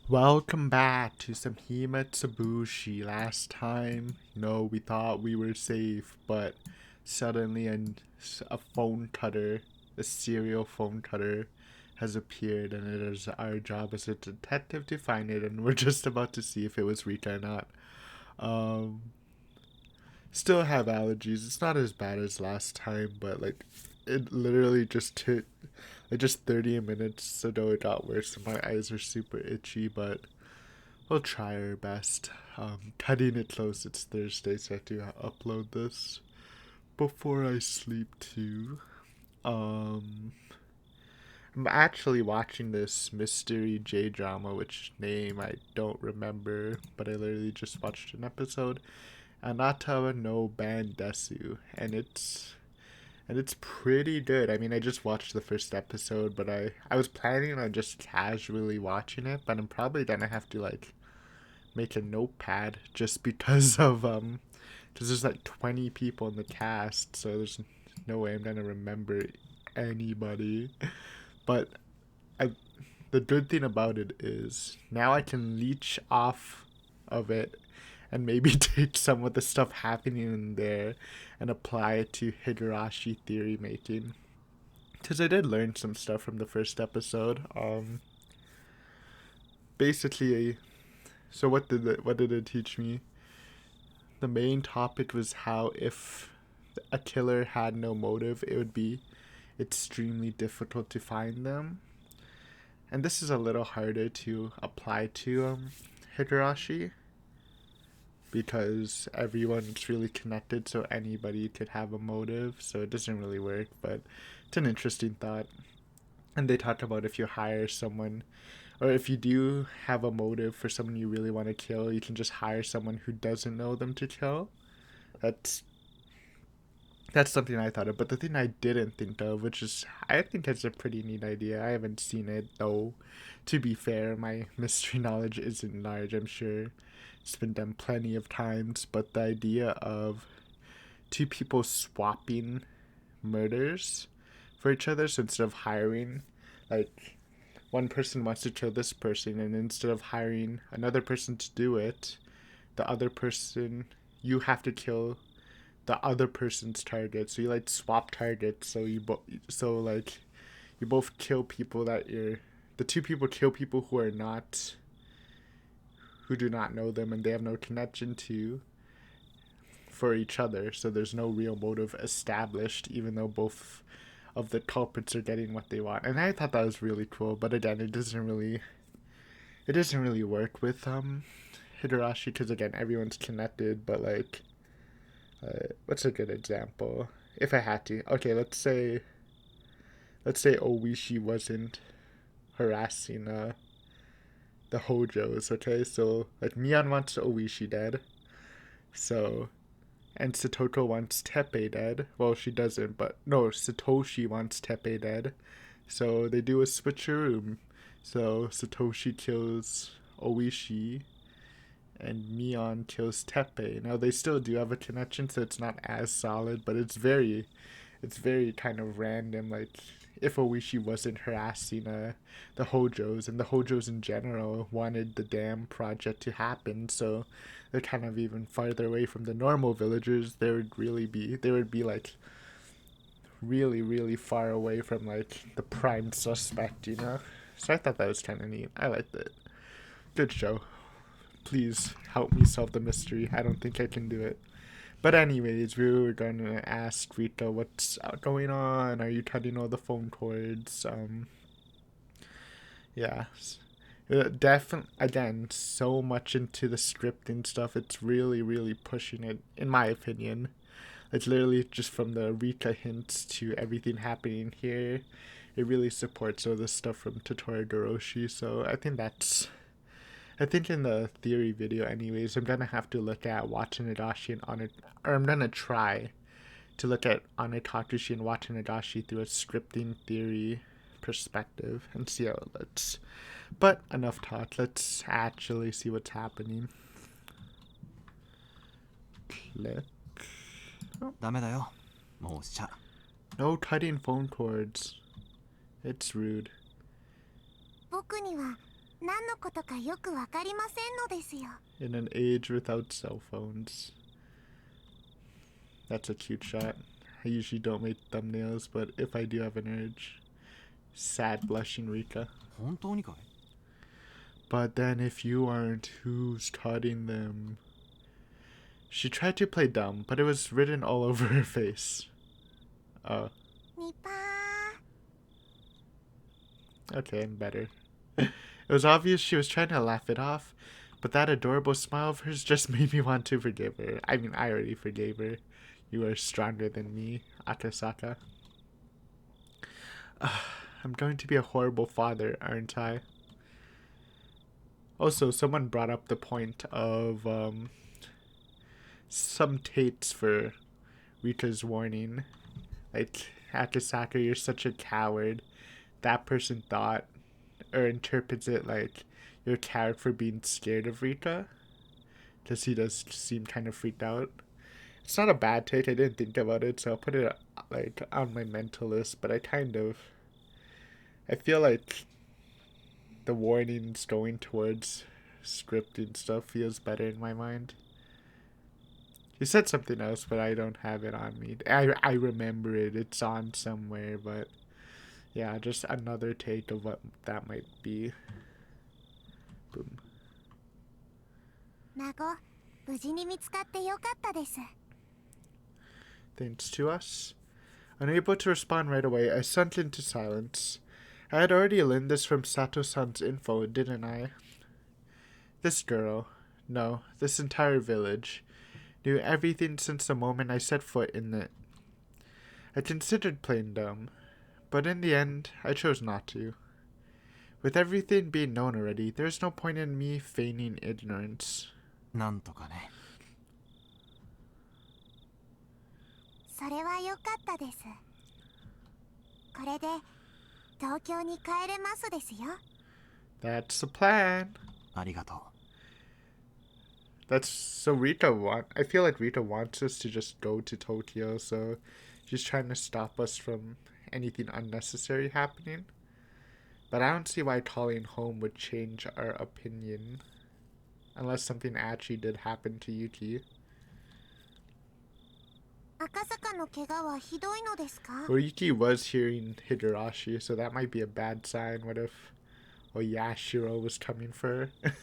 Welcome back to some Himatsubushi. Last time, we thought we were safe, but suddenly a phone cutter, a serial phone cutter, has appeared, and it is our job as a detective to find it, and we're just about to see if it was Rika or not. Um, Still have allergies. It's not as bad as last time, but like, it literally just took like just 30 minutes, so no, it got worse. My eyes are super itchy, but we'll try our best. Cutting it close. It's Thursday, so I have to upload this before I sleep too. Um, I'm actually watching this mystery J drama, which name I don't remember, but I literally just watched an episode. Anata no Bandesu, and it's pretty good. I mean, I just watched the first episode, but I was planning on just casually watching it, but I'm probably gonna have to like make a notepad just because there's like 20 people in the cast, so there's no way I'm gonna remember anybody. But I the good thing about it is now I can leech off of it and maybe take some of the stuff happening in there and apply it to Higurashi theory making. Because I did learn some stuff from the first episode. Basically, so what did it teach me? The main topic was how if a killer had no motive, it would be extremely difficult to find them. And this is a little harder to apply to Higurashi because everyone's really connected, so anybody could have a motive, so it doesn't really work, but it's an interesting thought. And they talk about if you hire someone, or if you do have a motive for someone you really want to kill, you can just hire someone who doesn't know them to kill. That's that's something I thought of. But the thing I didn't think of, which is I think it's a pretty neat idea. I haven't seen it though. To be fair, my mystery knowledge isn't large. I'm sure it's been done plenty of times. But the idea of two people swapping murders for each other, so instead of hiring, like one person wants to kill this person, and instead of hiring another person to do it, the other person you have to kill the other person's target. So you like swap targets. So you both kill people that you're the two people kill people who do not know them and they have no connection to for each other. So there's no real motive established, even though both of the culprits are getting what they want. And I thought that was really cool. But again, it doesn't really work with Higurashi because again everyone's connected. But like, what's a good example? If I had to, okay, let's say Owishi wasn't harassing the Hojos. Okay, so like Mian wants Owishi dead. So and Satoko wants Teppei dead. Well, she doesn't, but no, Satoshi wants Teppei dead. So they do a switcheroo. So Satoshi kills Owishi and Mion kills Teppei. Now they still do have a connection, so it's not as solid, but it's very kind of random. Like if Owishi wasn't harassing the Hojos, and the Hojos in general wanted the dam project to happen, so they're kind of even farther away from the normal villagers. They would be like really really far away from like the prime suspect. So I thought that was kind of neat. I liked it. Good show. Please help me solve the mystery. I don't think I can do it. But anyways, we were gonna ask Rita what's going on. Are you cutting all the phone cords? Yeah. Definitely, again, so much into the scripting stuff. It's really, really pushing it, in my opinion. It's literally just from the Rika hints to everything happening here. It really supports all the stuff from Totoro Doroshi. So I think in the theory video, anyways, I'm gonna have to look at Watanabe and or I'm gonna try to look at Anatakushi and Watanabe through a scripting theory perspective and see how it looks. But enough talk. Let's actually see what's happening. Click. Oh, ダメだよ。もうしちゃ。no cutting phone cords. It's rude. 僕には何のことかよくわかりませんのですよ。 In an age without cell phones. That's a cute shot. I usually don't make thumbnails, but if I do have an urge. Sad blushing Rika. 本当にかい？ But then if you aren't, who's cutting them? She tried to play dumb, but it was written all over her face. Oh. ニパー。 Okay, I'm better. It was obvious she was trying to laugh it off, but that adorable smile of hers just made me want to forgive her. I mean, I already forgave her. You are stronger than me, Akasaka. I'm going to be a horrible father, aren't I? Also, someone brought up the point of some tapes for Rita's warning. Like, Akasaka, you're such a coward. That person thought or interprets it like you're a coward for being scared of Rita. Because he does seem kind of freaked out. It's not a bad take. I didn't think about it, so I'll put it like on my mental list. But I feel like the warnings going towards scripting stuff feels better in my mind. He said something else, but I don't have it on me. I remember it. It's on somewhere, but yeah, just another take of what that might be. Boom. 孫、無事に見つかってよかったです。 Thanks to us. Unable to respond right away, I sunk into silence. I had already learned this from Sato-san's info, didn't I? This girl, no, this entire village, knew everything since the moment I set foot in it. I considered playing dumb, but in the end, I chose not to. With everything being known already, there's no point in me feigning ignorance. なんとかね。それはよかったです。これで東京に帰れますですよ。 That's the plan. ありがとう。 That's so I feel like Rita wants us to just go to Tokyo, so she's trying to stop us from anything unnecessary happening. But I don't see why calling home would change our opinion. Unless something actually did happen to Yuki. 赤坂の怪我はひどいのですか？ Well, Yuki was hearing Higurashi, so that might be a bad sign. What if Oyashiro was coming for her?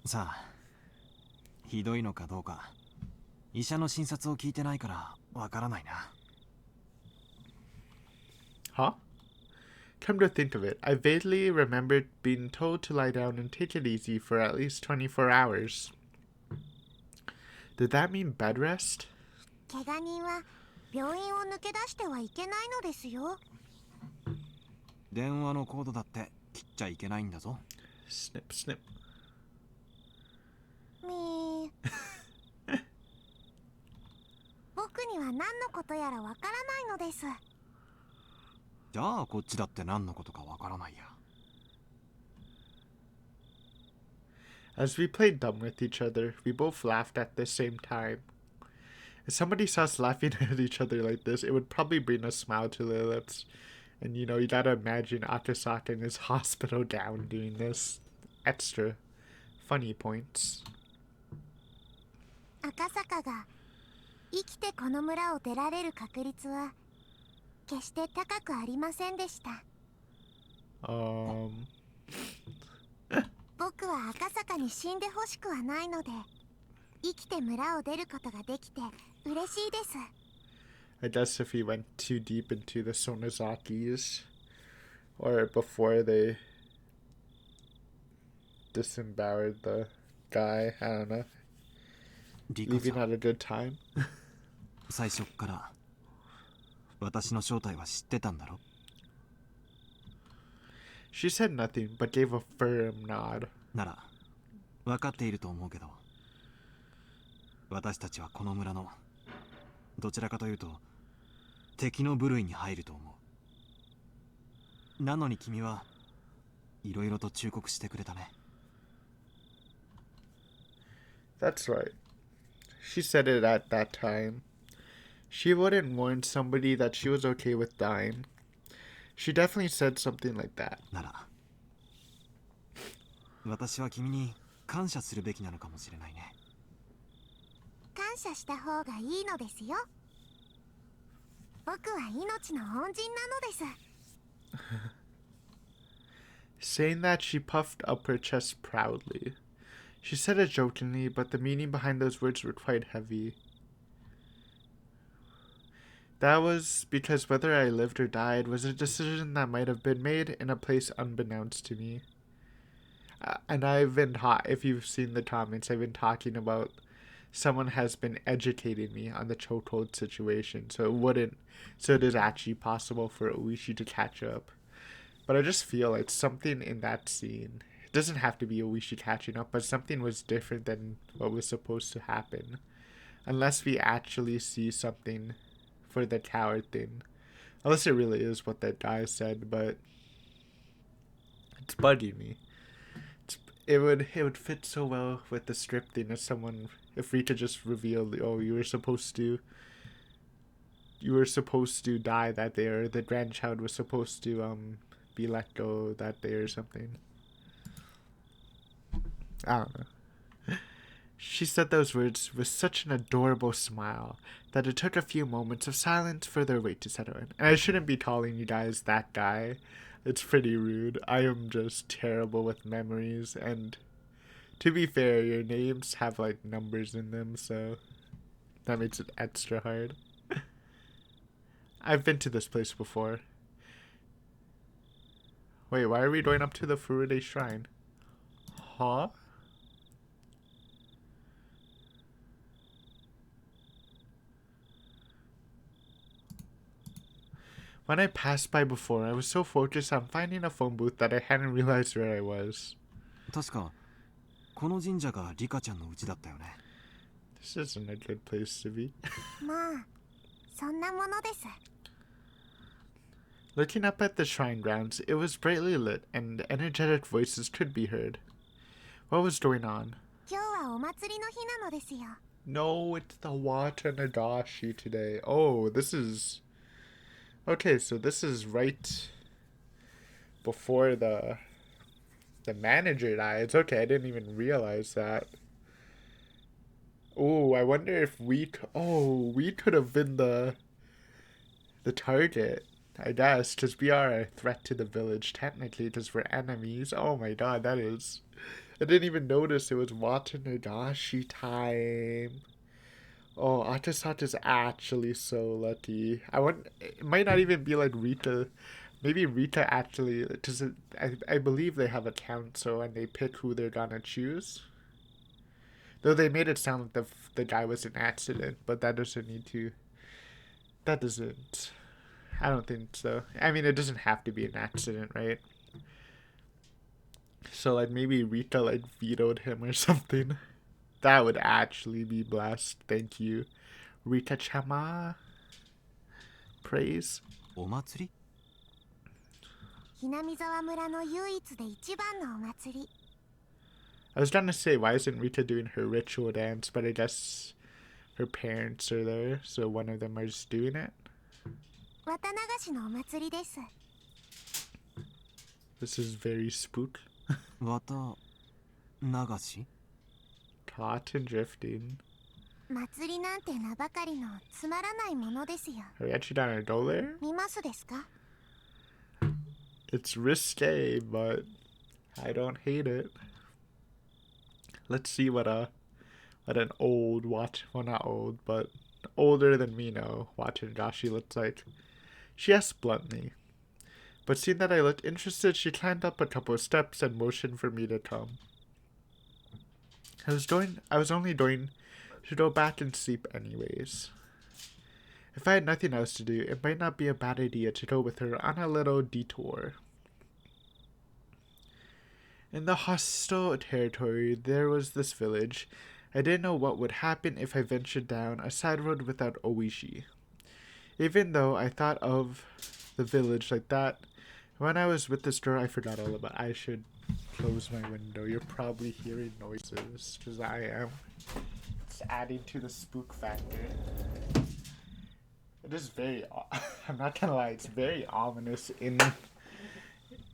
さあ、ひどいのかどうか、医者の診察を聞いてないからわからないな。Huh? Come to think of it, I vaguely remembered being told to lie down and take it easy for at least 24 hours. Did that mean bed rest? 怪我人は病院を抜け出してはいけないのですよ。電話のコードだって切っちゃいけないんだぞ。Snip, snip. みー。僕には何のことやらわからないのです。じゃあこっちだって何のことかわからないや。As we played dumb with each other, we both laughed at the same time. If somebody saw us laughing at each other like this, it would probably bring a smile to their lips. And you gotta imagine Akasaka in his hospital gown doing this. Extra funny points. 赤坂が生きてこの村を出られる確率は決して高くありませんでした。僕は赤坂に死んでほしくはないので、生きて村を出ることができて嬉しいです。 I guess if he went too deep into the Sonozakis, or before they disemboweled the guy, I don't know, リカち leaving ゃん、 at a good time. 最初っから私の正体は知ってたんだろ？ She said nothing, but gave a firm nod. なら分かっていると思うけど、私たちはこの村のどちらかというと敵の部類に入ると思う。なのに君はいろいろと忠告してくれたね。 That's right. She said it at that time. She wouldn't warn somebody that she was okay with dying. She definitely said something like that. なら私は君に感謝するべきなのかもしれないね。感謝した方がいいのですよ。僕は命の恩人なのです。 Saying that, she puffed up her chest proudly. She said it jokingly, but the meaning behind those words were quite heavy. That was because whether I lived or died was a decision that might have been made in a place unbeknownst to me. And I've been if you've seen the comments, I've been talking about someone has been educating me on the chokehold situation, so it is actually possible for Oishi to catch up. But I just feel like something in that scene, it doesn't have to be Oishi catching up, but something was different than what was supposed to happen. Unless we actually see something for the coward thing. Unless it really is what that guy said, but it's bugging me. It would fit so well with the strip thing if Rita just revealed, oh, you were supposed to die that day, or the grandchild was supposed to be let go that day or something. I don't know. She said those words with such an adorable smile that it took a few moments of silence for their weight to settle in. And I shouldn't be calling you guys that guy. It's pretty rude. I am just terrible with memories, and to be fair, your names have like numbers in them, so that makes it extra hard. I've been to this place before. Wait, why are we going up to the Furude Shrine? Huh? When I passed by before, I was so focused on finding a phone booth that I hadn't realized where I was. 確かこの神社がリカちゃんの家だったよね。 This isn't a good place to be. まあそんなものです。 Looking up at the shrine grounds, it was brightly lit and energetic voices could be heard. What was going on? 今日はお祭りの日なのですよ。 No, it's the Watanagashi today. Oh, this is... Okay, so this is right before the manager dies. Okay, I didn't even realize that. Oh, I wonder if we could have been the target, I guess, because we are a threat to the village, technically, because we're enemies. Oh my god, that is... I didn't even notice it was Watanagashi time. Oh, Atasat is actually so lucky. It might not even be like Rita. Maybe Rita actually, because I believe they have a council and they pick who they're gonna choose. Though they made it sound like the guy was an accident, but that doesn't need to. That doesn't. I don't think so. I mean, it doesn't have to be an accident, right? So like maybe Rita like vetoed him or something. That would actually be blessed. Thank you, Rita-chama. Praise. お祭り？ ひなみ沢村の唯一で一番のお祭り。 I was gonna say, why isn't Rita doing her ritual dance? But I guess her parents are there, so one of them are just doing it. 綿流しのお祭りです。 This is very spook. 綿流し？ Cotton drifting. 祭りなんて名ばかりのつまらないものですよ。 Are we actually gonna go there? 見ますですか？ It's risque, but I don't hate it. Let's see what an old well, not old, but older than me know Watanagashi looks like. She asked bluntly. But seeing that I looked interested, she climbed up a couple of steps and motioned for me to come. I was only going to go back and sleep anyways. If I had nothing else to do, it might not be a bad idea to go with her on a little detour. In the hostile territory, there was this village. I didn't know what would happen if I ventured down a side road without Oishi. Even though I thought of the village like that, when I was with this girl, I forgot all about it. I should close my window. You're probably hearing noises, because I am. It's adding to the spook factor. It is very... I'm not gonna lie, it's very ominous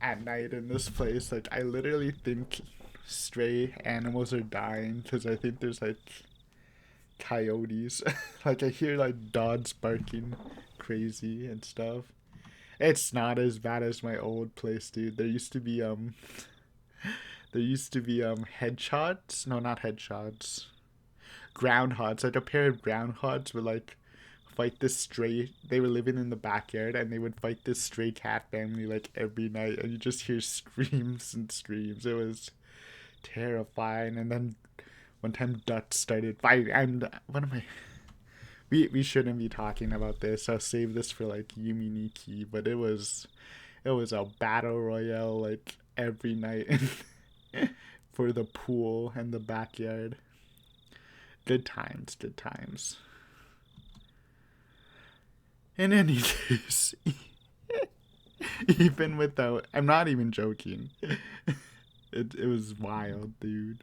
at night in this place. Like, I literally think stray animals are dying because I think there's like coyotes. Like I hear like dogs barking crazy and stuff. It's not as bad as my old place, dude. There used to be headshots. No, not headshots. Groundhogs. Like a pair of groundhogs would like fight this stray. They were living in the backyard and they would fight this stray cat family like every night, and you just hear screams and screams. It was terrifying. And then one time ducks started fighting. And what am I? We shouldn't be talking about this. I'll save this for like Yumi Nikki. But it was a battle royale like every night for the pool and the backyard. Good times, good times. In any case, even without, I'm not even joking. It was wild, dude.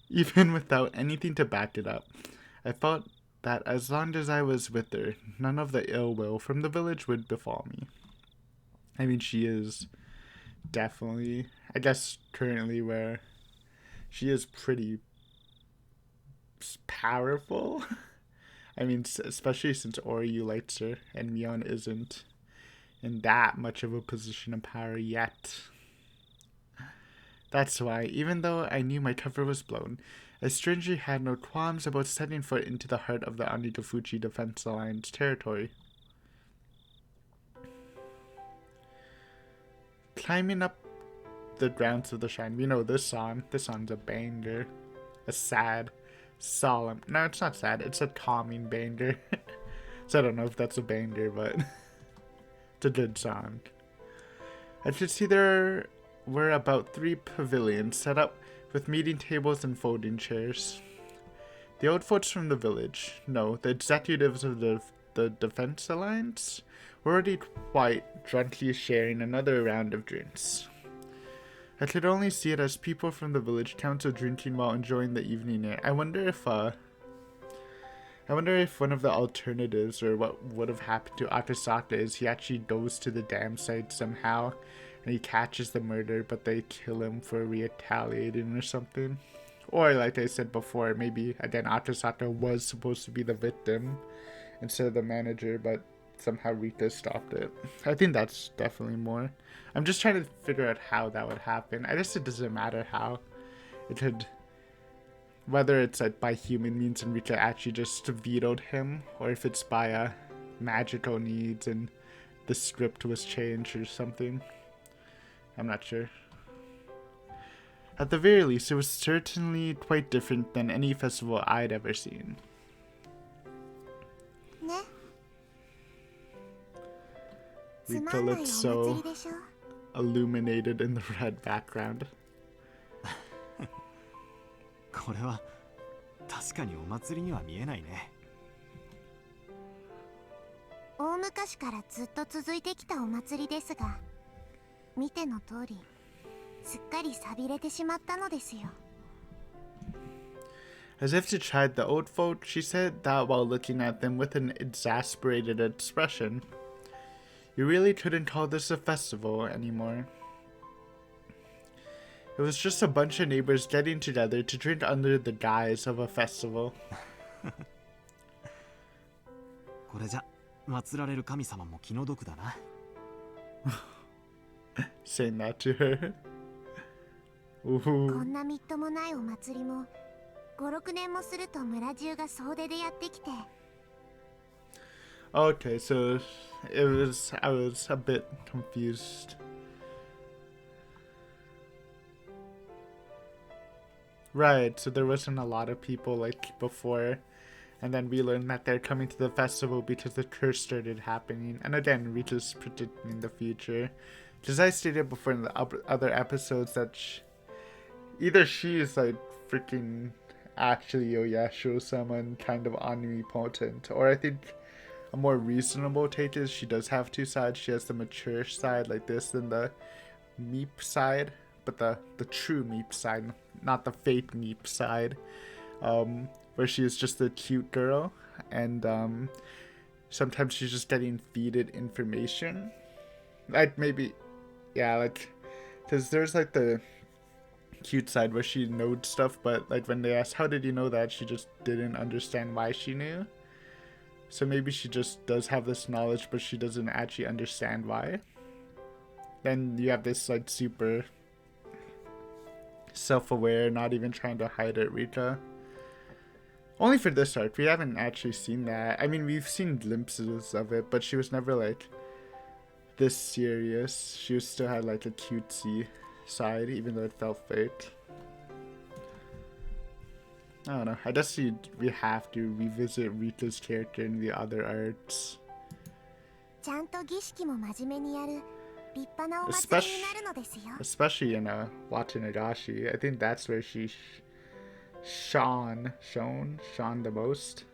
Even without anything to back it up, I thought that as long as I was with her, none of the ill will from the village would befall me. I mean, she is definitely, I guess, currently where she is pretty powerful. I mean, especially since Oryu likes her and Mion isn't in that much of a position of power yet. That's why, even though I knew my cover was blown, I strangely had no qualms about setting foot into the heart of the Onigafuchi Defense Alliance territory. Climbing up the grounds of the shrine, we know this song's a banger. A sad, solemn, no, it's not sad, it's a calming banger. So I don't know if that's a banger, but it's a good song. I could see there were about 3 pavilions set up with meeting tables and folding chairs. The old folks from the village, no, the executives of the Defense Alliance, were already quite drunkenly sharing another round of drinks. I could only see it as people from the village council drinking while enjoying the evening air. I wonder if one of the alternatives, or what would have happened to Akasaka, is he actually goes to the dam site somehow and he catches the murder, but they kill him for retaliating or something. Or like I said before, maybe again Akasaka was supposed to be the victim instead of the manager, but somehow Rika stopped it. I think that's definitely more. I'm just trying to figure out how that would happen. I guess it doesn't matter how. It could, whether it's like by human means and Rika actually just vetoed him, or if it's by magical needs and the script was changed or something. I'm not sure. At the very least, it was certainly quite different than any festival I'd ever seen. Ne? Rika looked so illuminated in the red background. これは確かにお祭りには見えないね。大昔からずっと続いてきたお祭りですが、見ての通りすっかり寂れてしまったのですよ。 As if to chide the old folk, she said that while looking at them with an exasperated expression. You really couldn't call this a festival anymore. It was just a bunch of neighbors getting together to drink under the guise of a festival. これじゃ祀られる神様も気の毒だな。Saying that to her. こんなみっともないお祭りも5、6年もすると村中が総出でやってきて。 Okay, so I was a bit confused. Right, so there wasn't a lot of people like before, and then we learned that they're coming to the festival because the curse started happening. And again, Rita's predicting the future. Because I stated before in the other episodes that either she is like freaking actually Oyasho, someone kind of omnipotent, or I think a more reasonable take is she does have 2 sides. She has the mature side like this, and the meep side, but the true meep side, not the fake meep side, where she is just a cute girl, and sometimes she's just getting feeded information, like maybe, yeah, like, because there's like the cute side where she knows stuff, but like when they asked how did you know that, she just didn't understand why she knew. So maybe she just does have this knowledge, but she doesn't actually understand why. Then you have this like super self-aware, not even trying to hide it Rita. Only for this arc, we haven't actually seen that. I mean, we've seen glimpses of it, but she was never like this serious. She still had like a cutesy side, even though it felt fake. I don't know. I guess we have to revisit Rita's character in the other arcs. Especially in Watanagashi. I think that's where she shone the most.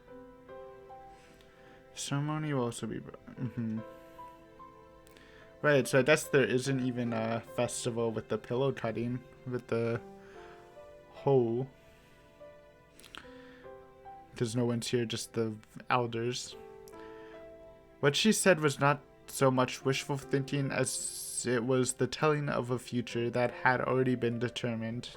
Ceremony will also be... Right, so I guess there isn't even a festival with the pillow cutting, with the hoe. Because no one's here, just the elders. What she said was not so much wishful thinking as it was the telling of a future that had already been determined.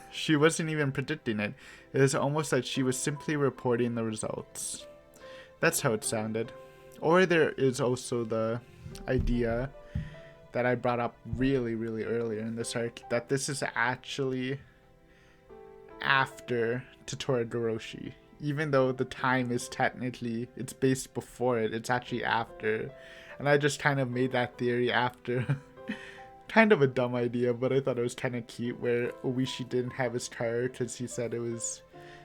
She wasn't even predicting it. It was almost like she was simply reporting the results. That's how it sounded. Or there is also the idea that I brought up really, really earlier in this arc, that this is actually after Totodoroshi. Even though the time is technically, it's based before it, it's actually after. And I just kind of made that theory after. Kind of a dumb idea, but I thought it was kind of cute where Oishi didn't have his car because he said it was...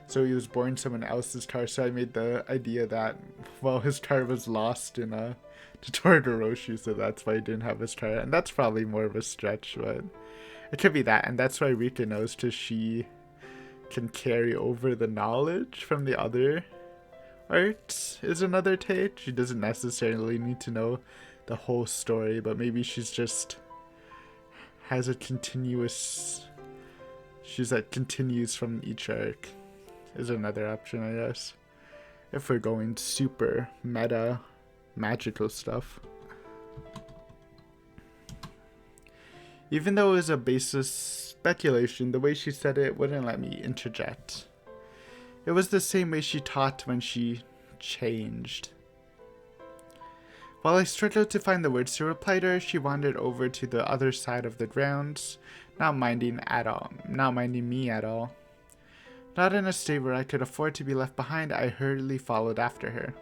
So he was born someone else's car, so I made the idea that, well, his car was lost in Totodoroshi, so that's why he didn't have his car. And that's probably more of a stretch, but it could be that. And that's why Rita knows, because she can carry over the knowledge from the other arts, is another take. She doesn't necessarily need to know the whole story, but maybe she's just has a continuous... She's like continues from each arc. Is another option, I guess. If we're going super meta magical stuff. Even though it was a basis speculation, the way she said it wouldn't let me interject. It was the same way she taught when she changed. While I struggled to find the words to reply to her, she wandered over to the other side of the grounds, not minding me at all. Not in a state where I could afford to be left behind, I hurriedly followed after her.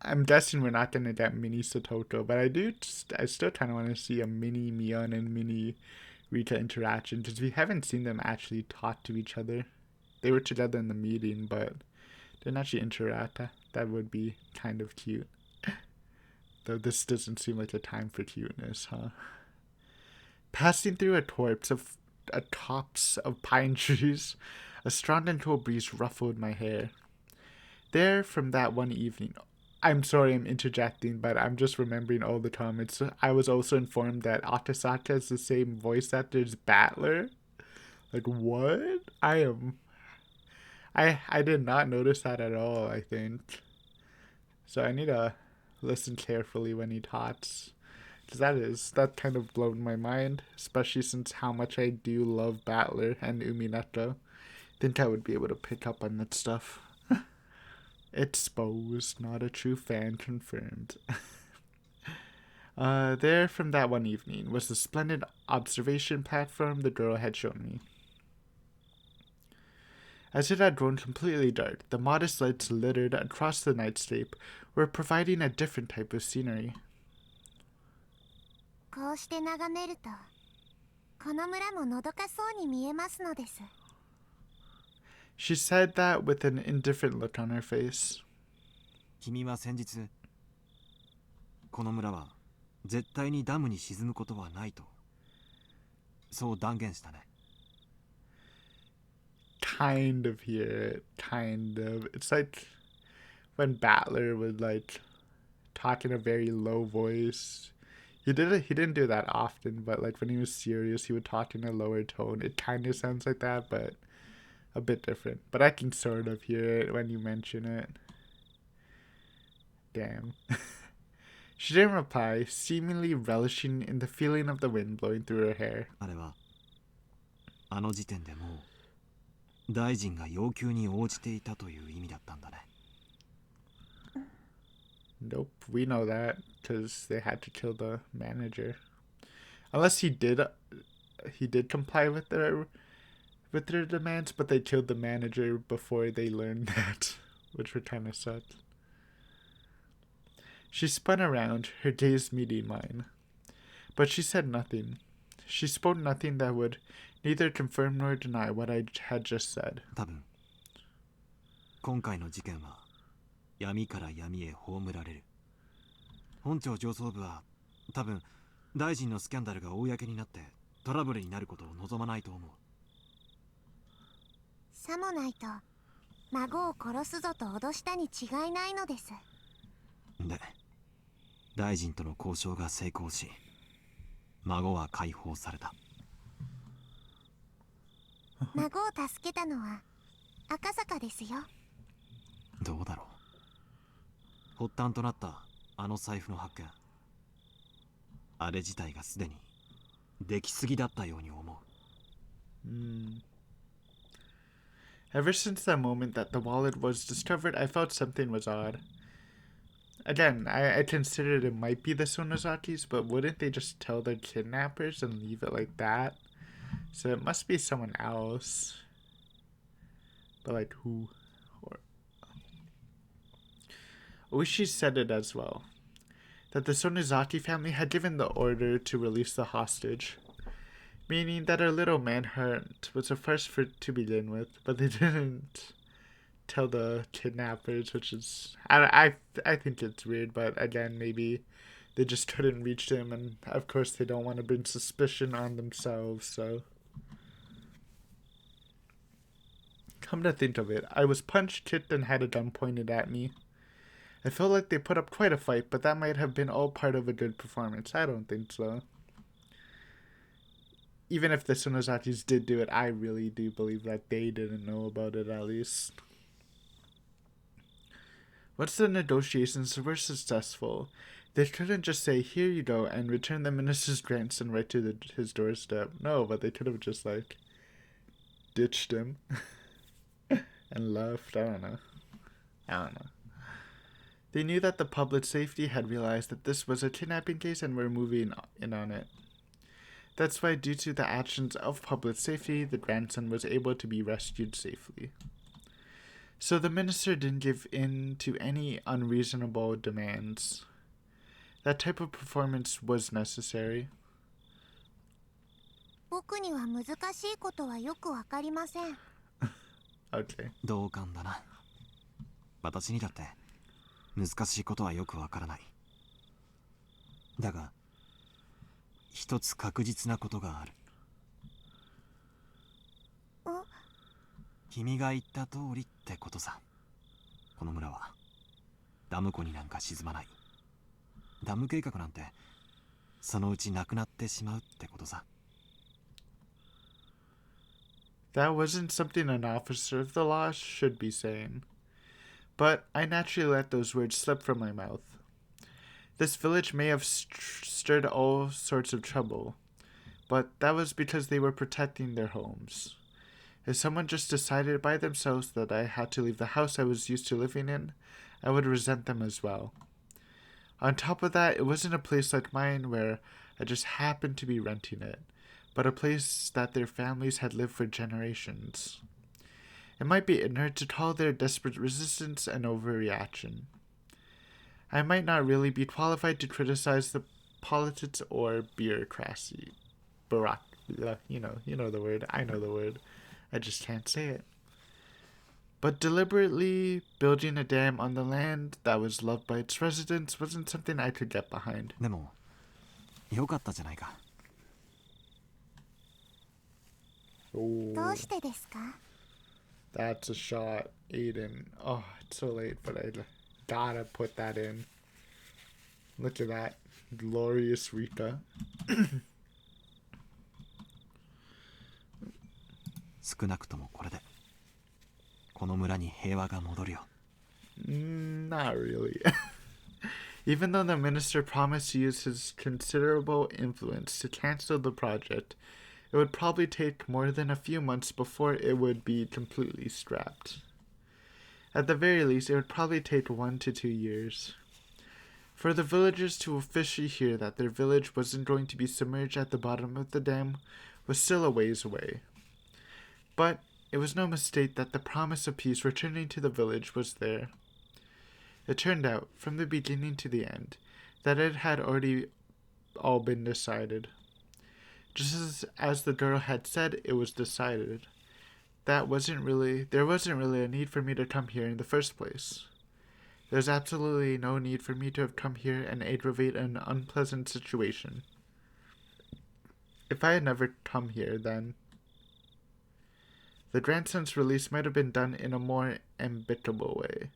I'm guessing we're not going to get mini Satoko, but I still kind of want to see a mini Mion and mini Rita interaction, because we haven't seen them actually talk to each other. They were together in the meeting, but didn't actually interact. That would be kind of cute. Though this doesn't seem like a time for cuteness, huh? Passing through a copse of pine trees, a strong and cool breeze ruffled my hair. There, from that one evening... I'm sorry I'm interjecting, but I'm just remembering all the comments. I was also informed that Akasaka is the same voice actor as Battler. Like, what? I did not notice that at all, I think. So I need to listen carefully when he talks. Because that kind of blown my mind. Especially since how much I do love Battler and Umineko. I think I would be able to pick up on that stuff. Exposed, not a true fan confirmed. There, from that one evening, was the splendid observation platform the girl had shown me. As it had grown completely dark, the modest lights littered across the nightscape were providing a different type of scenery. She said that with an indifferent look on her face. 君は先日、この村は絶対にダムに沈むことはないと、そう断言したね。Kind of hear it, kind of. It's like when Battler would like talk in a very low voice. He didn't do that often, but like when he was serious, he would talk in a lower tone. It kind of sounds like that, but a bit different. But I can sort of hear it when you mention it. Damn. She didn't reply, seemingly relishing in the feeling of the wind blowing through her hair. あれはあの時点でもう大臣が要求に応じていたという意味だったんだね。 Nope, we know that because they had to kill the manager. Unless he did comply with their demands, but they killed the manager before they learned that, which would kind of suck. She spun around, her gaze meeting mine. But she said nothing. She spoke nothing that would neither confirm nor deny what I had just said. 多分今回の事件は闇から闇へ葬られる。本庁上層部は多分大臣のスキャンダルが公になってトラブルになることを望まないと思う。さもないと孫を殺すぞと脅したに違いないのです。で大臣との交渉が成功し孫は解放された。孫を助けたのは赤坂ですよ。どうだろう。発端となったあの財布の発見、あれ自体がすでにできすぎだったように思う。Ever since that moment that the wallet was discovered, I felt something was odd. Again, I considered it might be the Sonozakis, but wouldn't they just tell the kidnappers and leave it like that? So it must be someone else. But like who? Or Oishi said it as well. That the Sonozaki family had given the order to release the hostage. Meaning that our little manhunt was a first to begin with, but they didn't tell the kidnappers, which is I think it's weird, but again maybe they just couldn't reach him, and of course they don't want to bring suspicion on themselves. So come to think of it, I was punched, kicked, and had a gun pointed at me. I felt like they put up quite a fight, but that might have been all part of a good performance. I don't think so. Even if the Sonozakis did do it, I really do believe that they didn't know about it, at least. Once the negotiations were successful, they couldn't just say, "Here you go," and return the minister's grandson right to his doorstep. No, but they could have just, like, ditched him and left. I don't know. They knew that the public safety had realized that this was a kidnapping case and were moving in on it. That's why, due to the actions of public safety, the grandson was able to be rescued safely. So the minister didn't give in to any unreasonable demands. That type of performance was necessary. 僕には難しいことはよくわかりません。Okay. 同感だな。私にだって難しいことはよくわからない。だが一つ確実なことがある。君が言った通りってことさ。この村はダム湖になんか沈まない。ダム計画なんてそのうちなくなってしまうってことさ。That wasn't something an officer of the law should be saying. But I naturally let those words slip from my mouth. This village may have stirred all sorts of trouble, but that was because they were protecting their homes. If someone just decided by themselves that I had to leave the house I was used to living in, I would resent them as well. On top of that, it wasn't a place like mine where I just happened to be renting it, but a place that their families had lived for generations. It might be ignorant to call their desperate resistance an overreaction. I might not really be qualified to criticize the politics or bureaucracy. You know the word. I know the word. I just can't say it. But deliberately building a dam on the land that was loved by its residents wasn't something I could get behind. でもよかったじゃないか。どうしてですか？ That's a shot, Aiden. Oh, it's so late, but I gotta put that in. Look at that. Glorious Rika. 少なくともこれでこの村に平和が戻るよ。Not really. Even though the minister promised to use his considerable influence to cancel the project, it would probably take more than a few months before it would be completely scrapped. At the very least, it would probably take 1 to 2 years. For the villagers to officially hear that their village wasn't going to be submerged at the bottom of the dam was still a ways away. But it was no mistake that the promise of peace returning to the village was there. It turned out, from the beginning to the end, that it had already all been decided. Just as the girl had said, it was decided. There wasn't really a need for me to come here in the first place. There's absolutely no need for me to have come here and aggravate an unpleasant situation. If I had never come here, then the grandson's release might have been done in a more amicable way.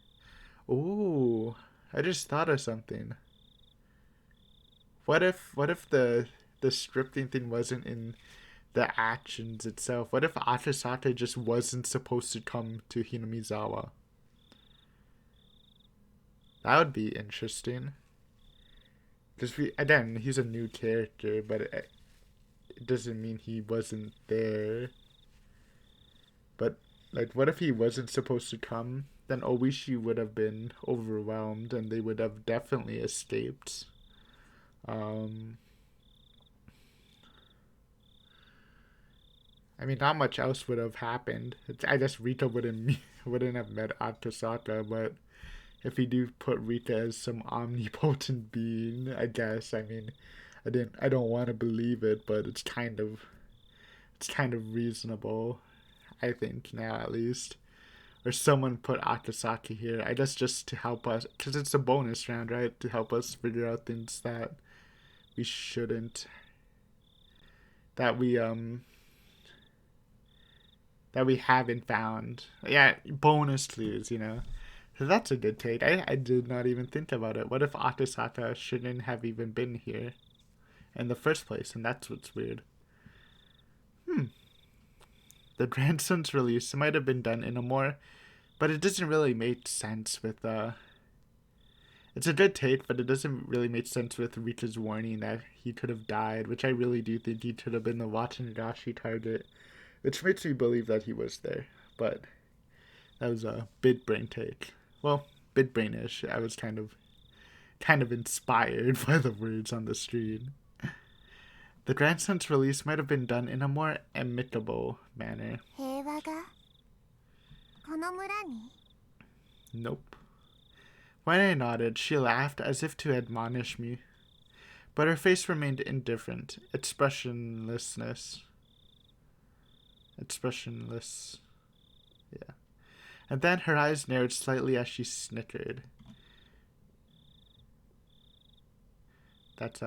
Ooh, I just thought of something. What if the scripting thing wasn't in the actions itself? What if Atasaka just wasn't supposed to come to Hinamizawa? That would be interesting. Because again, he's a new character, but it doesn't mean he wasn't there. But like, what if he wasn't supposed to come? Then Oishi would have been overwhelmed, and they would have definitely escaped. I mean, not much else would have happened. I guess Rika wouldn't have met Akasaka, but if we do put Rika as some omnipotent being, I guess. I mean, I don't want to believe it, but it's kind of reasonable, I think, now at least. Or someone put Akasaki here, I guess, just to help us, because it's a bonus round, right? To help us figure out things that we shouldn't, that we haven't found. Yeah, bonus clues, So that's a good take. I did not even think about it. What if Akasaka shouldn't have even been here in the first place? And that's what's weird. The grandson's release might have been done in a more, but it doesn't really make sense with it's a good take, but it doesn't really make sense with Rika's warning that he could have died, which I really do think he could have been the Watanashi target, which makes me believe that he was there. But that was a big brain take. Well, big brainish. I was kind of inspired by the words on the screen. The grandson's release might have been done in a more amicable manner. 平和がこの村に Nope. When I nodded, she laughed as if to admonish me. But her face remained indifferent, expressionless. Yeah. And then her eyes narrowed slightly as she snickered. That's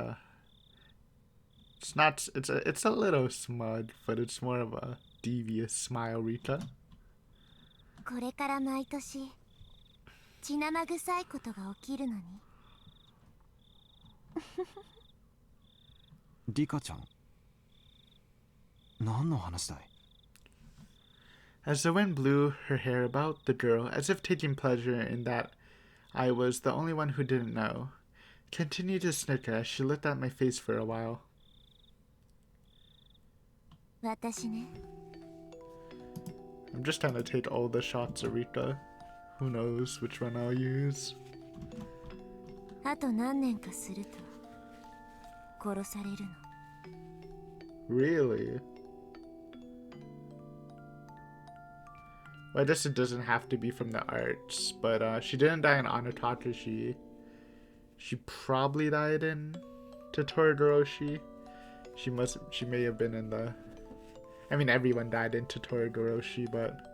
it's a little smug, but it's more of a devious smile, Rika. これから毎年血生臭いことが起きるのにリカちゃん、何の話だい? As the wind blew her hair about, the girl, as if taking pleasure in that I was the only one who didn't know, continued to snicker as she looked at my face for a while. 私ね I'm just trying to take all the shots of Rika. Who knows which one I'll use. あと何年かすると殺されるの Really? Well, I guess it doesn't have to be from the arts, but she didn't die in Anatakashi. She probably died in Totorogoroshi. She may have been in the... I mean, everyone died in Totorogoroshi, but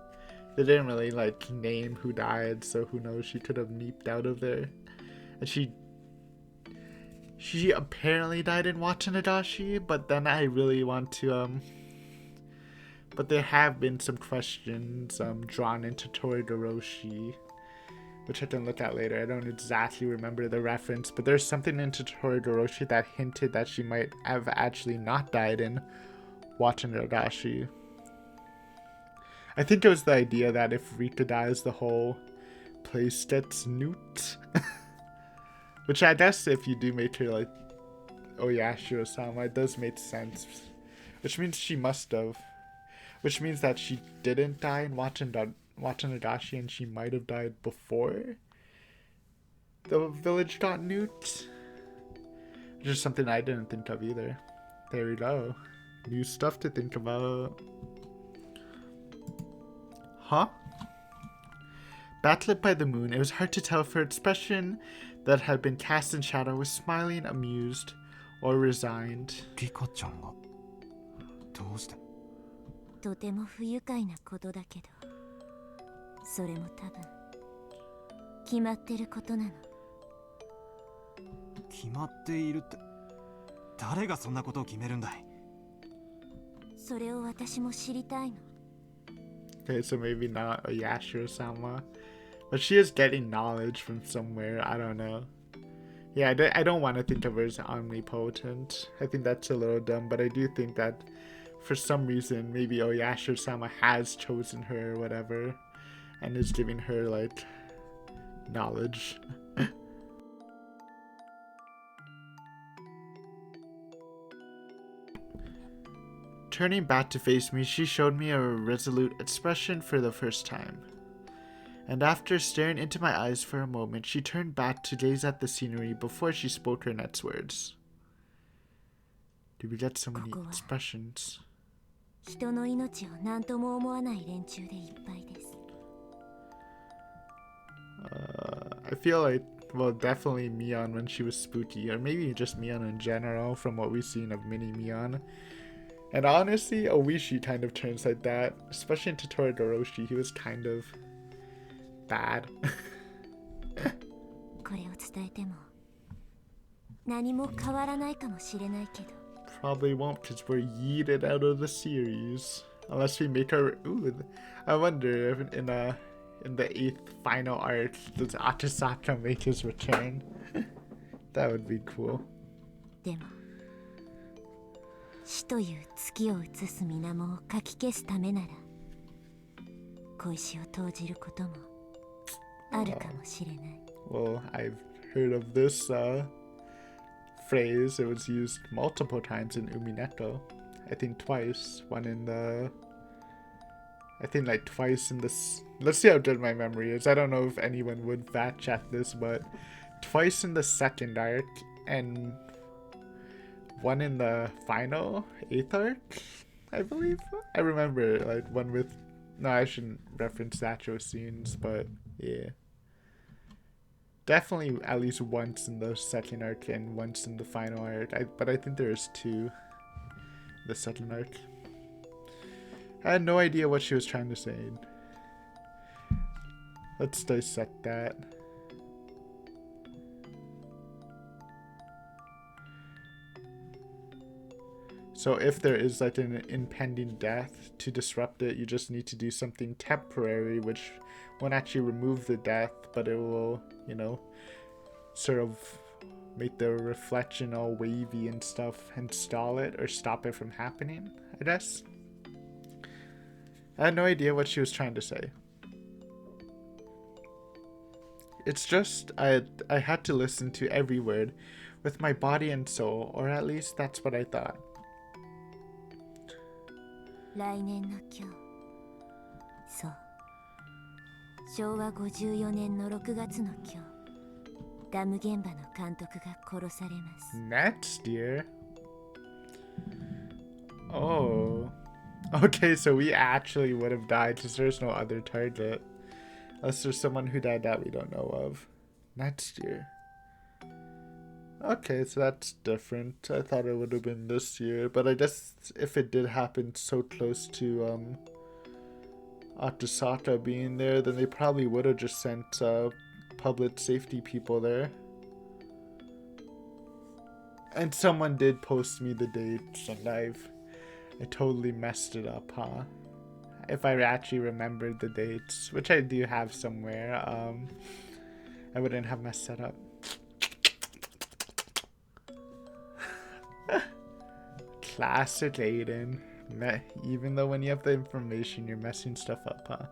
they didn't really, name who died, so who knows, she could have meeped out of there. And she apparently died in Watanashi, but then I really want to, but there have been some questions, drawn into Totorogoroshi, which I can look at later. I don't exactly remember the reference, but there's something in Totorogoroshi that hinted that she might have actually not died in Watanashi. I think it was the idea that if Rika dies, the whole place gets nuked. Which I guess if you do make her like Oyashiro-sama, it does make sense. Which means she must have. Which means that she didn't die in Watanabashi and she might have died before the village got nuked. Which is something I didn't think of either. There we go. New stuff to think about. Huh? Backlit by the moon, it was hard to tell if her expression that had been cast in shadow was smiling, amused, or resigned. リカちゃんがどうして？とても不愉快なことだけど、それも多分決まってることなの。決まっているって誰がそんなことを決めるんだい？それを私も知りたいの。 Okay, so maybe not a Yashiro-sama. But she is getting knowledge from somewhere. I don't know. Yeah, I don't want to think of her as omnipotent. I think that's a little dumb, but I do think that for some reason, maybe Oyashiro-sama has chosen her or whatever, and is giving her, like, knowledge. Turning back to face me, she showed me a resolute expression for the first time. And after staring into my eyes for a moment, she turned back to gaze at the scenery before she spoke her next words. Did we get so many expressions? 人の命を何とも思わない連中でいっぱいです。 I feel like, well, definitely Mion when she was spooky, or maybe just Mion in general from what we've seen of Mini Mion. And honestly, Oishi kind of turns like that, especially in Totoro Doroshi. He was kind of bad. これを伝えても何も変わらないかもしれないけど。 Probably won't because we're yeeted out of the series. Unless we make our... Ooh, I wonder if in the 8th final arc, does Atasaka make his return? That would be cool. でも死という月を映す水面をかき消すためなら小石を投じることもあるかもしれない。 Well, I've heard of this phrase. It was used multiple times in Umineko. I think twice. One in the... I think like twice in this... Let's see how good my memory is. I don't know if anyone would fact check this, but twice in the second arc and one in the final 8th arc, I believe. I remember like one with... No, I shouldn't reference actual scenes, but yeah. Definitely at least once in the second arc and once in the final arc. But I think there's two. The second arc. I had no idea what she was trying to say. Let's dissect that. So if there is like an impending death, to disrupt it, you just need to do something temporary, which won't actually remove the death, but it will, you know, sort of make the reflection all wavy and stuff and stall it or stop it from happening, I guess. I had no idea what she was trying to say. It's just, I had to listen to every word with my body and soul, or at least that's what I thought. 来年の今日、そう、昭和54年の6月の今日、ダム現場の監督が殺されます。 Next year? Oh. Okay, so we actually would have died because there's no other target. Unless there's someone who died that we don't know of. Next year. Okay, so that's different. I thought it would have been this year, but I guess if it did happen so close to Akasaka being there, then they probably would have just sent public safety people there. And someone did post me the dates, and I totally messed it up, huh? If I actually remembered the dates, which I do have somewhere, I wouldn't have messed that up. Classic Aiden. Even though when you have the information, you're messing stuff up, huh?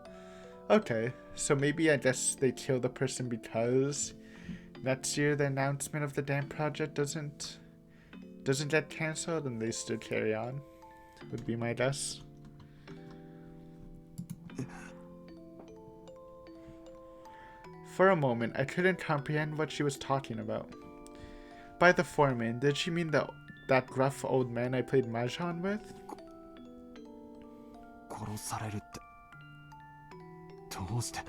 Okay, so maybe I guess they kill the person because next year the announcement of the dam project doesn't get cancelled and they still carry on, would be my guess. For a moment, I couldn't comprehend what she was talking about. By the foreman, did she mean that gruff old man I played Mahjong with? 殺されるって。どうして？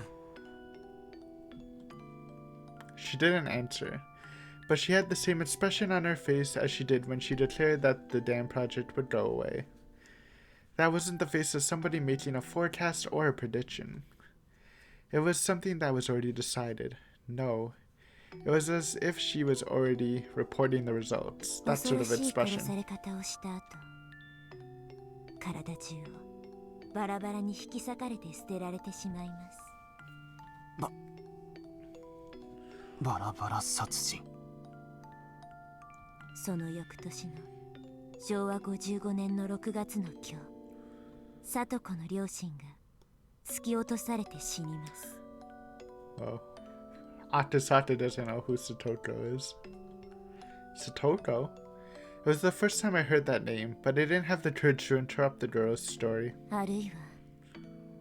She didn't answer, but she had the same expression on her face as she did when she declared that the dam project would go away. That wasn't the face of somebody making a forecast or a prediction. It was something that was already decided. No, it was as if she was already reporting the results. That sort of expression. 体中をバラバラに引き裂かれて捨てられてしまいます。バラバラ殺人。その翌年の昭和55年の6月の今日、聡子の両親が突き落とされて死にます。Oh. Atasata doesn't know who Satoko is. Satoko? It was the first time I heard that name, but I didn't have the courage to interrupt the girl's story. あるいは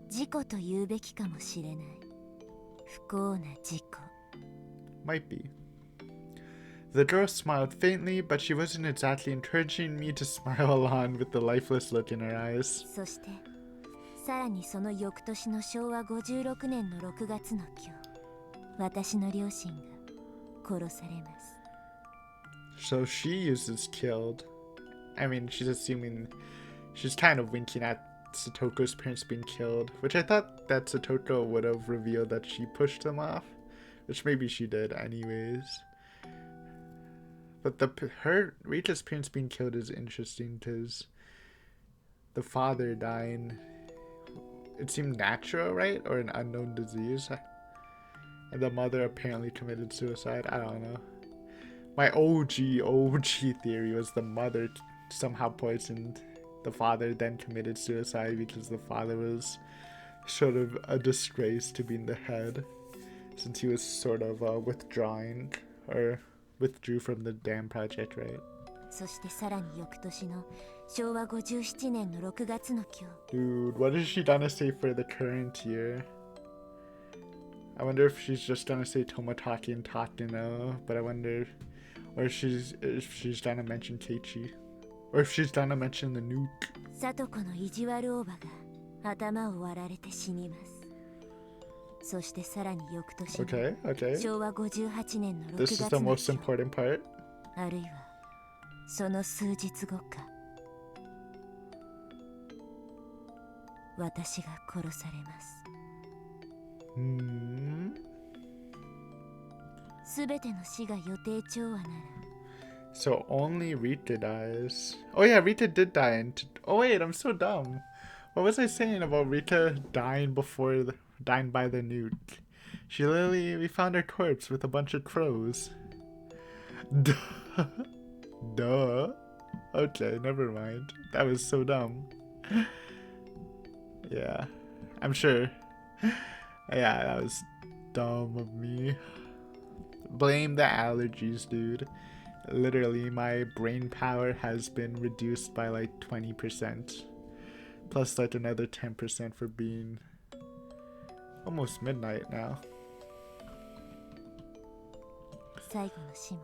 事故と言うべきかもしれない。不幸な事故。Might be. The girl smiled faintly, but she wasn't exactly encouraging me to smile along with the lifeless look in her eyes. そしてさらにその翌年の昭和56年の6月の今日、私の両親が殺されます。So she uses killed. I mean, she's assuming, she's kind of winking at Satoko's parents being killed, which I thought that Satoko would have revealed that she pushed them off, which maybe she did anyways. But Rita's parents being killed is interesting because the father dying, it seemed natural, right? Or an unknown disease. And the mother apparently committed suicide. I don't know. My OG theory was the mother somehow poisoned the father, then committed suicide because the father was sort of a disgrace to be in the head, since he was sort of withdrawing or withdrew from the dam project, right? そしてさらに翌年の昭和57年の6月の今日。 Dude, what is she gonna say for the current year? I wonder if she's just gonna say Tomotaki and Takino, but I wonder, or if she's gonna mention Keiichi, or if she's gonna mention the nuke. 聡子の意地悪おばが頭を割られて死にます。そしてさらに翌年の Okay. 昭和58年の6 This is 月 the の most 今日、 important part. あるいはその数日後か、私が殺されます。すべての死が予定調和なら。 So only Rita dies. Oh yeah, Rita did die. Oh wait, I'm so dumb. What was I saying about Rita dying dying by the nuke? We found her corpse with a bunch of crows. Duh. Okay, never mind. That was so dumb. Yeah, I'm sure. Yeah, that was dumb of me. Blame the allergies, dude. Literally, my brain power has been reduced by like 20%. Plus like another 10% for being almost midnight now. 最後の死も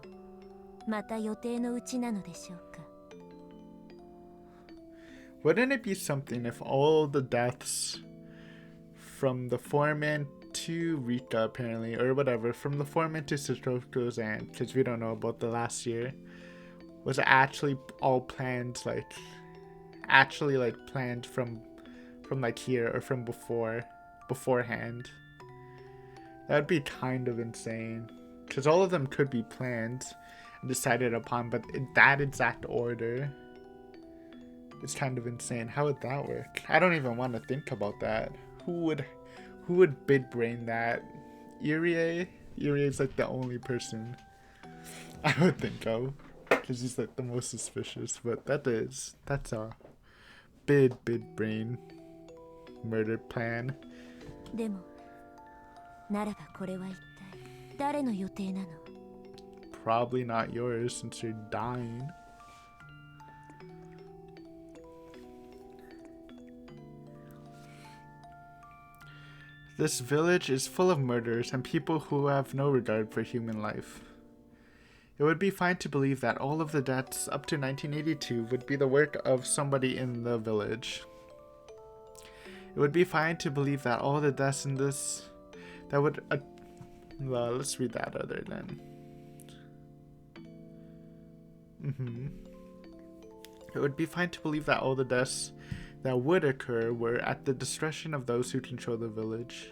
また予定のうちなのでしょうか。 Wouldn't it be something if all the deaths from the foreman to Rita, apparently, or whatever, from the foreman to Satoko's aunt, because we don't know about the last year, was actually all planned, planned from like here or from beforehand? That would be kind of insane, because all of them could be planned and decided upon, but in that exact order, it's kind of insane. How would that work? I don't even want to think about that. Who would big brain that? Irie is like the only person I would think of, because he's like the most suspicious. But that's a big brain murder plan. でもならばこれは一体誰の予定なの？ Probably not yours since you're dying. This village is full of murderers and people who have no regard for human life. It would be fine to believe that all of the deaths up to 1982 would be the work of somebody in the village. It would be fine to believe that all the deaths in this... that would... well, let's read that other then. It would be fine to believe that all the deaths that would occur were at the discretion of those who control the village.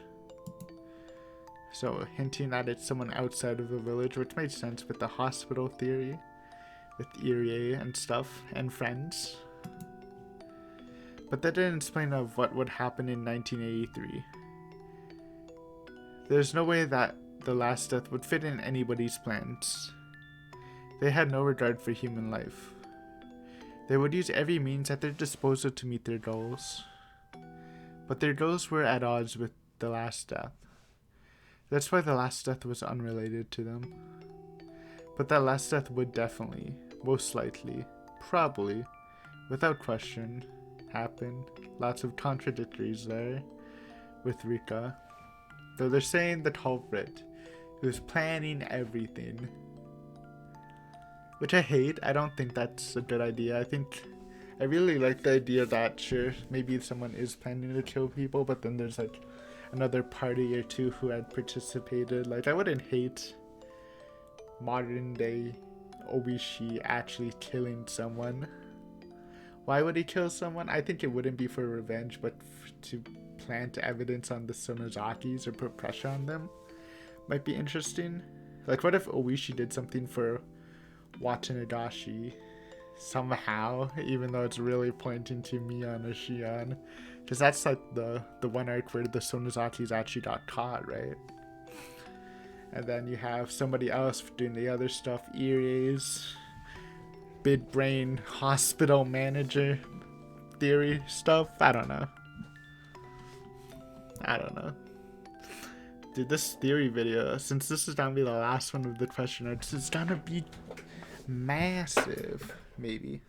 So, hinting that it's someone outside of the village, which makes sense with the hospital theory, with Irie and stuff, and friends. But that didn't explain of what would happen in 1983. There's no way that the last death would fit in anybody's plans. They had no regard for human life. They would use every means at their disposal to meet their goals. But their goals were at odds with the last death. That's why the last death was unrelated to them. But that last death would definitely, most likely, probably, without question, happen. Lots of contradictories there with Rika. Though they're saying the culprit who's planning everything. Which I hate. I don't think that's a good idea. I really like the idea that, sure, maybe someone is planning to kill people, but then there's like another party or two who had participated. Like, I wouldn't hate modern day Oishi actually killing someone. Why would he kill someone? I think it wouldn't be for revenge, but to plant evidence on the Sonozakis or put pressure on them might be interesting. Like, what if Oishi did something for Watanashi somehow, even though it's really pointing to Mion or Shion? Because that's like the one arc where the Sonozakis actually got caught, right? And then you have somebody else doing the other stuff, Irie's big brain hospital manager theory stuff. I don't know. Dude, this theory video, since this is gonna be the last one of the question notes, it's gonna be massive, maybe.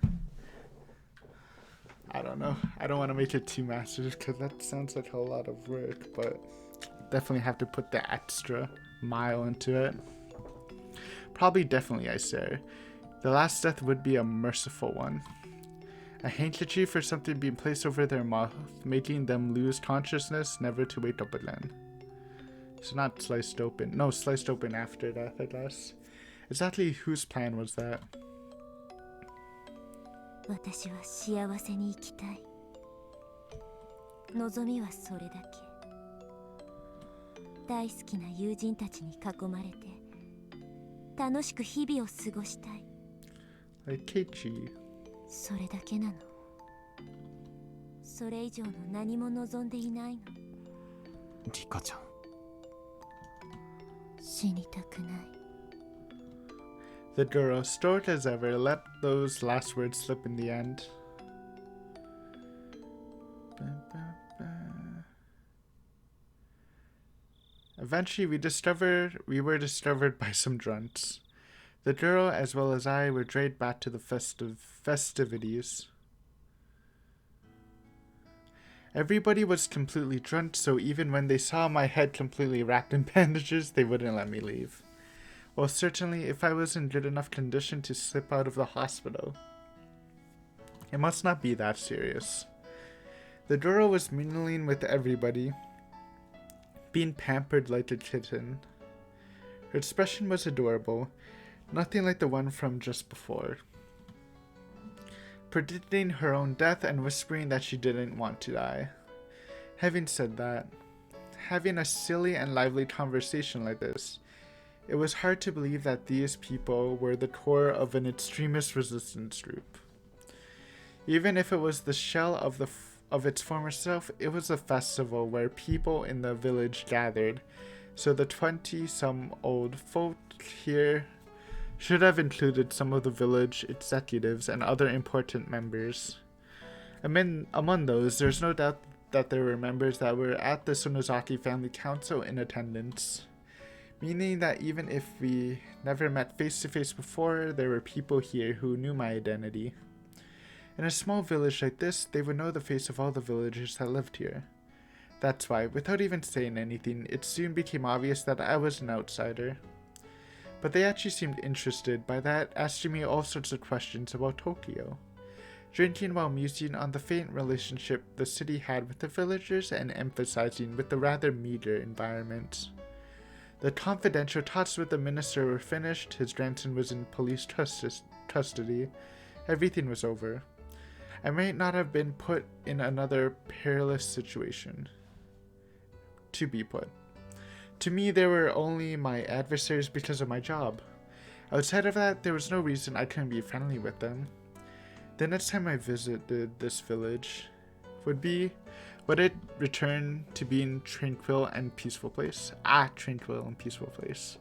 I don't know. I don't want to make it too massive because that sounds like a lot of work, but definitely have to put the extra mile into it. Probably definitely, I say. The last death would be a merciful one. A handkerchief or something being placed over their mouth, making them lose consciousness, never to wake up again. So not sliced open. No, sliced open after death, I guess. Exactly whose plan was that? 私は幸せに生きたい。望みはそれだけ。大好きな友人たちに囲まれて楽しく日々を過ごしたい。Like Keiichi. それだけなの。それ以上の何も望んでいないの。リカちゃん。死にたくない。The girl, stoic as ever, let those last words slip in the end. Eventually, we were discovered by some drunks. The girl, as well as I, were dragged back to the festivities. Everybody was completely drunk, so even when they saw my head completely wrapped in bandages, they wouldn't let me leave. Well, certainly, if I was in good enough condition to slip out of the hospital. It must not be that serious. The girl was mingling with everybody, being pampered like a kitten. Her expression was adorable, nothing like the one from just before. Predicting her own death and whispering that she didn't want to die. Having said that, having a silly and lively conversation like this, it was hard to believe that these people were the core of an extremist resistance group. Even if it was the shell of its former self, it was a festival where people in the village gathered, so the 20-some-old folk here should have included some of the village executives and other important members. Among those, there's no doubt that there were members that were at the Sonozaki Family Council in attendance. meaning that even if we never met face to face before, there were people here who knew my identity. In a small village like this, they would know the face of all the villagers that lived here. That's why, without even saying anything, it soon became obvious that I was an outsider. But they actually seemed interested by that, asking me all sorts of questions about Tokyo, drinking while musing on the faint relationship the city had with the villagers and emphasizing with the rather meager environment. The confidential talks with the minister were finished, his grandson was in police custody, everything was over. I might not have been put in another perilous situation. To be put. To me, they were only my adversaries because of my job. Outside of that, there was no reason I couldn't be friendly with them. The next time I visited this village would it return to being tranquil and peaceful place? Tranquil and peaceful place.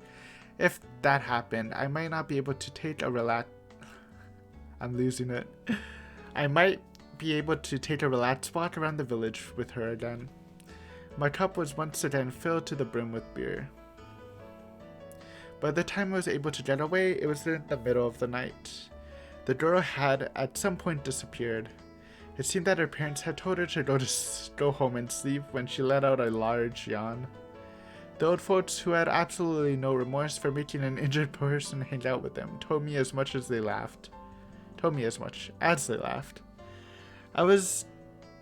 If that happened, I might not be able to take a I'm losing it. I might be able to take a relaxed walk around the village with her again. My cup was once again filled to the brim with beer. By the time I was able to get away, it was in the middle of the night. The girl had at some point disappeared. It seemed that her parents had told her to go home and sleep when she let out a large yawn. The old folks, who had absolutely no remorse for making an injured person hang out with them, told me as much as they laughed. I was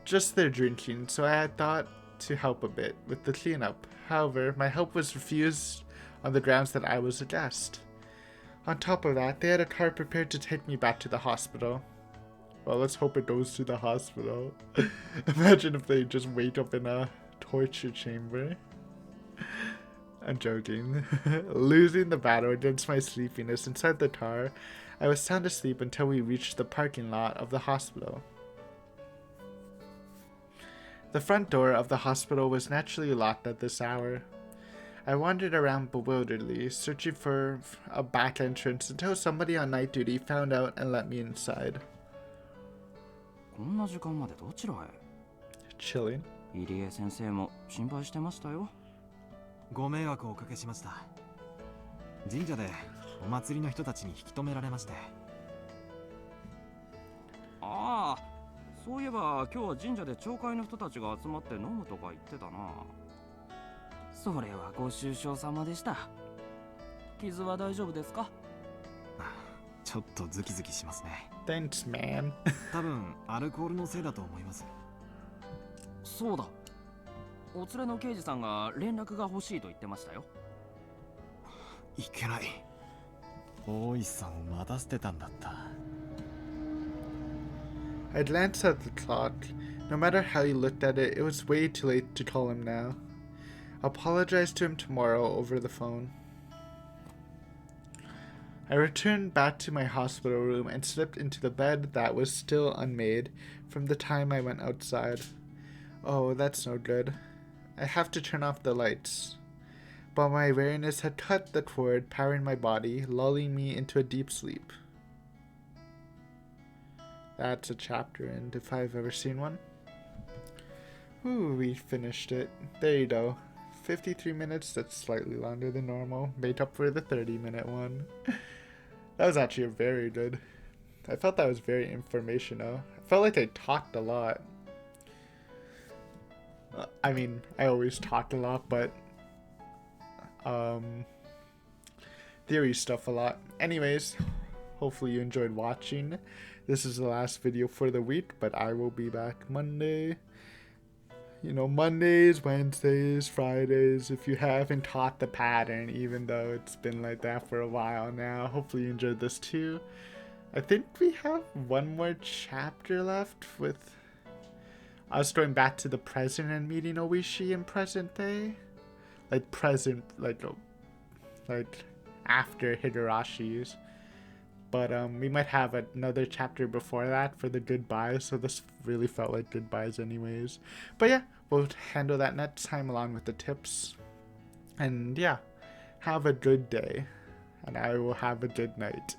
just there drinking, so I had thought to help a bit with the cleanup. However, my help was refused on the grounds that I was a guest. On top of that, they had a car prepared to take me back to the hospital. Well, let's hope it goes to the hospital. Imagine if they just wake up in a torture chamber. I'm joking. Losing the battle against my sleepiness inside the car, I was sound asleep until we reached the parking lot of the hospital. The front door of the hospital was naturally locked at this hour. I wandered around bewilderedly, searching for a back entrance until somebody on night duty found out and let me inside. こんな時間までどちらへ Chilling. 入江先生も心配してましたよ。ご迷惑をおかけしました。神社でお祭りの人たちに引き止められまして。ああ、そういえば今日は神社で町会の人たちが集まって飲むとか言ってたな。それはご愁傷様でした。傷は大丈夫ですか？ちょっとズキズキしますね。Thanks, man. 多分アルコールのせいだと思います。そうだ。お連れの刑事さんが連絡が欲しいと言ってましたよ。いけない。大石さんを待たせてたんだった。I glanced at the clock. No matter how he looked at it, it was way too late to call him now. I'll apologize to him tomorrow over the phone. I returned back to my hospital room and slipped into the bed that was still unmade from the time I went outside. Oh, that's no good. I have to turn off the lights. But my weariness had cut the cord powering my body, lulling me into a deep sleep. That's a chapter end if I've ever seen one. Ooh, we finished it. There you go. 53 minutes, that's slightly longer than normal. Made up for the 30-minute one. That was actually very good. I felt that was very informational. I felt like I talked a lot. I mean, I always talk a lot, but theory stuff a lot. Anyways, hopefully you enjoyed watching. This is the last video for the week, but I will be back Monday. You know, Mondays, Wednesdays, Fridays, if you haven't caught the pattern, even though it's been like that for a while now. Hopefully you enjoyed this too. I think we have one more chapter left with us going back to the present and meeting Oishi in present day. Like present, like after Higurashi's. But we might have another chapter before that for the goodbyes, so this really felt like goodbyes anyways. But yeah, we'll handle that next time along with the tips. And yeah, have a good day, and I will have a good night.